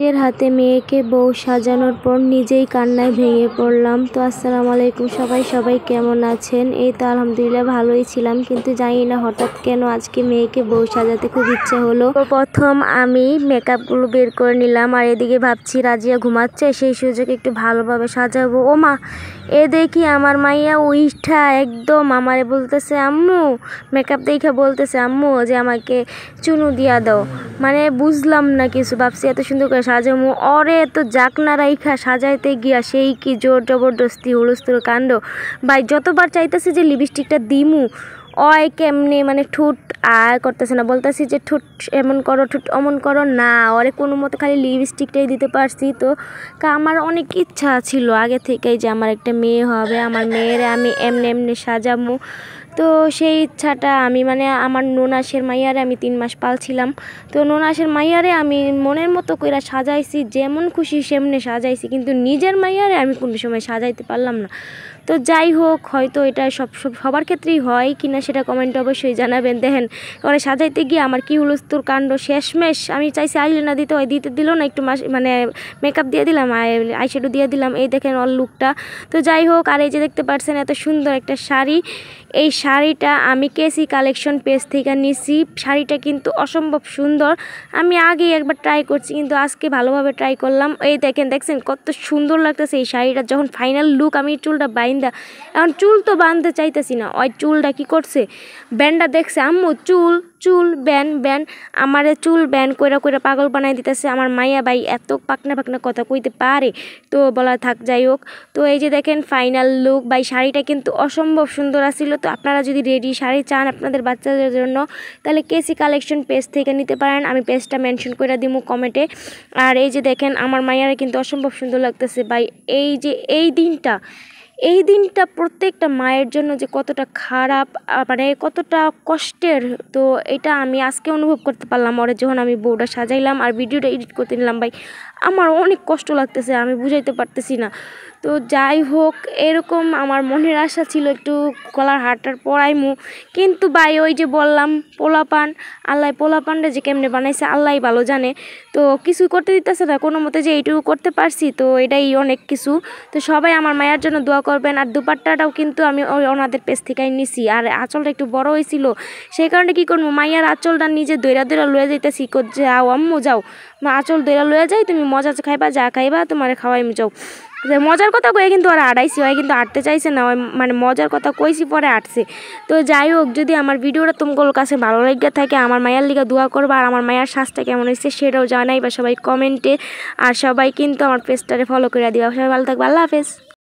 নিজের হাতে মেয়েকে বউ সাজানোর পর নিজেই কান্নায় ভেঙে পড়লাম। তো আসসালামু আলাইকুম সবাই কেমন আছেন? এই তো আলহামদুলিল্লাহ ভালোই ছিলাম, কিন্তু জানি না হঠাৎ কেন আজকে মেয়েকে বউ সাজাতে খুব ইচ্ছে হলো। তো প্রথম আমি মেকআপগুলো বের করে নিলাম, আর এদিকে ভাবছি রাজিয়া ঘুমাচ্ছে, সেই সুযোগে একটু ভালোভাবে সাজাবো। ও মা, এ দেখি আমার মাইয়া উইঠা একদম আমারে বলতেছে আম্মু, মেকআপ দেখে বলতেছে আম্মু যে আমাকে চুনু দিয়া দাও। মানে বুঝলাম না কিছু, ভাবছি এত সুন্দর করে সাজামু, অরে এত জাকনা রাইখা সাজাইতে গিয়া সেই কি জোর জবরদস্তি হুলস্থুল কাণ্ড। ভাই যতবার চাইতেছি যে লিপস্টিকটা দিমু, অয় কেমনে মানে ঠোঁট করতেছে না, বলতেছি যে ঠোঁট এমন করো ঠোঁট অমন করো না, ওরে কোনো মতো খালি লিপস্টিকটাই দিতে পারছি। তো আমার অনেক ইচ্ছা ছিল আগে থেকেই যে আমার একটা মেয়ে হবে, আমার মেয়েরে আমি এমনি এমনি সাজামু। তো সেই ইচ্ছাটা আমি মানে আমার ননাসের মাইয়ারে আমি 3 মাস পালছিলাম। তো ননাসের মাইয়ারে আমি মনের মতো কইরা সাজাইছি, যেমন খুশি সেমনে সাজাইছি, কিন্তু নিজের মাইয়ারে আমি কোনো সময় সাজাইতে পারলাম না। তো যাই হোক, হয়তো এটা সবার ক্ষেত্রেই হয় কিনা সেটা কমেন্টে অবশ্যই জানাবেন। দেখেন ওরা সাজাইতে গিয়ে আমার কি হুলস্থুল কাণ্ড শেষমেশ। আমি চাইছি আইলাইনার দিতে, হয় দিতে দিল না, একটু মানে মেকআপ দিয়ে দিলাম, আইশ্যাডো দিয়ে দিলাম, এই দেখেন ওর লুকটা। তো যাই হোক, আর এই যে দেখতে পাচ্ছেন এত সুন্দর একটা শাড়ি, এই শাড়িটা আমি কেসি কালেকশন পেজ থেকে নিছি। শাড়িটা কিন্তু অসম্ভব সুন্দর, আমি আগেই একবার ট্রাই করছি, কিন্তু আজকে ভালোভাবে ট্রাই করলাম। এই দেখছেন কত সুন্দর লাগতেছে এই শাড়িটা। যখন ফাইনাল লুক, আমি চুলটা বাইন্দা, এখন চুল তো বাঁধতে চাইতেছি না, ওই চুলটা কি করছে, ব্যান্ডটা দেখছে আম্মু চুল ব্যান আমারে চুল ব্যান কইরা পাগল বানাই দিতেছে। আমার মাইয়া ভাই এত পাকনা কথা কইতে পারে, তো বলা থাক, যাই হোক। তো এই যে দেখেন ফাইনাল লুক, ভাই শাড়িটা কিন্তু অসম্ভব সুন্দর আছিল। তো আপনারা যদি রেডি শাড়ি চান আপনাদের বাচ্চাদের জন্য, তাহলে কেসি কালেকশন পেজ থেকে নিতে পারেন, আমি পেজটা মেনশন করে দিব কমেন্টে। আর এই যে দেখেন আমার মাইয়ারে কিন্তু অসম্ভব সুন্দর লাগতেছে ভাই। এই যে এই দিনটা প্রত্যেকটা মায়ের জন্য যে কতটা খারাপ, মানে কতটা কষ্টের, তো এটা আমি আজকে অনুভব করতে পারলাম ওরে যখন আমি বউটা সাজাইলাম আর ভিডিওটা এডিট করতে নিলাম। ভাই আমার অনেক কষ্ট লাগতেছে, আমি বুঝাইতে পারতেছি না। তো যাই হোক, এরকম আমার মনের আশা ছিল একটু গলার হারটার পরাইমু, কিন্তু ভাই ওই যে বললাম পোলাপানটা যে কেমনে বানাইছে আল্লাহ ভালো জানে। তো কিছু করতে দিতেছে না, কোনো মতে যে এইটুকু করতে পারছি, তো এটাই অনেক কিছু। তো সবাই আমার মায়ের জন্য দোয়া করবেন। আর দুপাট্টাটাও কিন্তু আমি ওনাদের পেজ থেকেই নিছি, আর আঁচলটা একটু বড় হয়েছিল, সেই কারণে কি করবো, মাইয়ার আঁচলটা নিজে দৈরা লয়ে যাইতেছি, যাও আম্মু যাও, আঁচল দৈরা লয়ে যাই, তুমি মজা খাইবা, যা খাইবা তোমার খাওয়াই যাও। মজার কথা কয়ে কিন্তু ওরা আড়াইছি, হয় কিন্তু আটতে চাইছে না, মানে মজার কথা কইছি পরে আটছে। তো যাই হোক, যদি আমার ভিডিওটা তোমার কাছে ভালো লাগে থাকে, আমার মায়ের লিগা দোয়া করবা, আর আমার মায়ের শ্বাসটা কেমন হয়েছে সেটাও জানাইবা সবাই কমেন্টে। আর সবাই কিন্তু আমার পেজটারে ফলো করে দিবা। সবাই ভালো থাকবে, আল্লাহ হাফেজ।